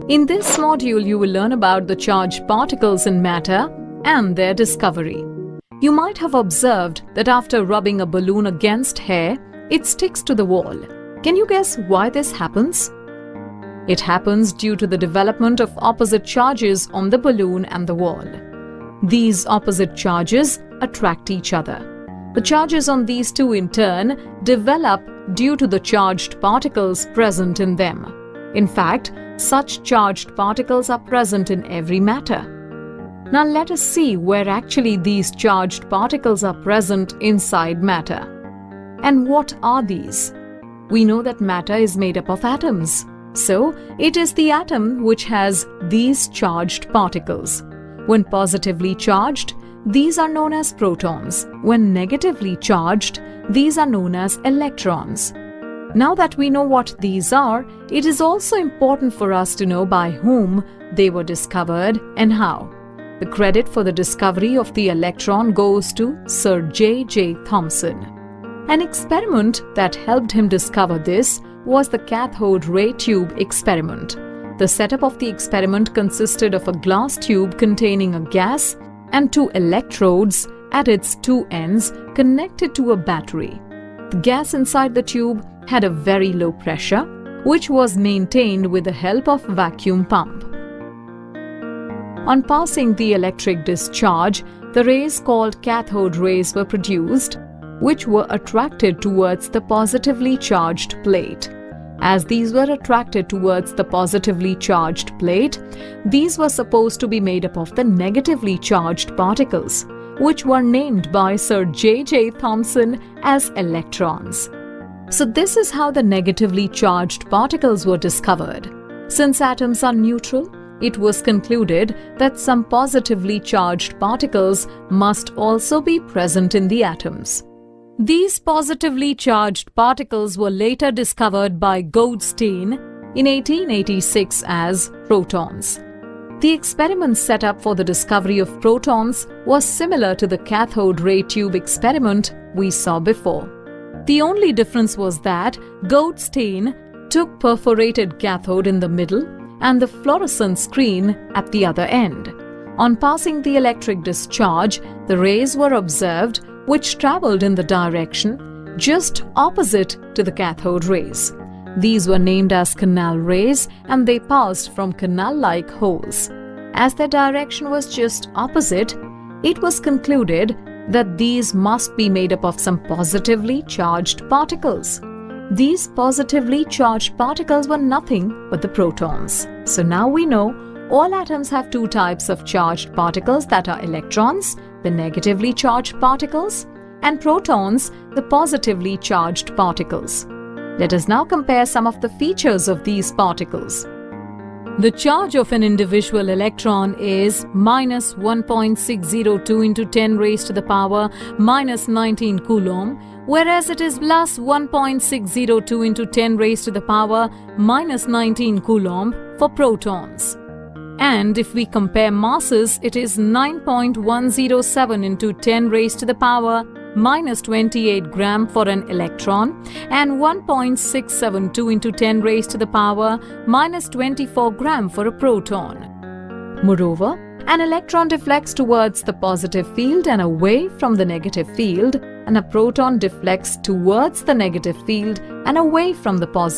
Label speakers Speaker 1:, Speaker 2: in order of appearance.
Speaker 1: In this module, you will learn about the charged particles in matter and their discovery. You might have observed that after rubbing a balloon against hair, it sticks to the wall. Can you guess why this happens? It happens due to the development of opposite charges on the balloon and the wall. These opposite charges attract each other. The charges on these two in turn develop due to the charged particles present in them. In fact, such charged particles are present in every matter. Now let us see where actually these charged particles are present inside matter. And what are these? We know that matter is made up of atoms. So, it is the atom which has these charged particles. When positively charged, these are known as protons. When negatively charged, these are known as electrons. Now that we know what these are, it is also important for us to know by whom they were discovered and how. The credit for the discovery of the electron goes to Sir J.J. Thomson. An experiment that helped him discover this was the cathode ray tube experiment. The setup of the experiment consisted of a glass tube containing a gas and two electrodes at its two ends connected to a battery. The gas inside the tube had a very low pressure, which was maintained with the help of vacuum pump. On passing the electric discharge, the rays called cathode rays were produced, which were attracted towards the positively charged plate. As these were attracted towards the positively charged plate, these were supposed to be made up of the negatively charged particles, which were named by Sir J.J. Thomson as electrons. So this is how the negatively charged particles were discovered. Since atoms are neutral, it was concluded that some positively charged particles must also be present in the atoms. These positively charged particles were later discovered by Goldstein in 1886 as protons. The experiment set up for the discovery of protons was similar to the cathode ray tube experiment we saw before. The only difference was that Goldstein took perforated cathode in the middle and the fluorescent screen at the other end. On passing the electric discharge, the rays were observed which traveled in the direction just opposite to the cathode rays. These were named as canal rays and they passed from canal-like holes. As their direction was just opposite, it was concluded that these must be made up of some positively charged particles. These positively charged particles were nothing but the protons. So now we know all atoms have two types of charged particles, that are electrons, the negatively charged particles, and protons, the positively charged particles. Let us now compare some of the features of these particles. The charge of an individual electron is minus 1.602 into 10 raised to the power minus 19 coulomb, whereas it is plus 1.602 into 10 raised to the power minus 19 coulomb for protons. And if we compare masses, it is 9.107 into 10 raised to the power minus 28 gram for an electron and 1.672 into 10 raised to the power minus 24 gram for a proton. Moreover, an electron deflects towards the positive field and away from the negative field, and a proton deflects towards the negative field and away from the positive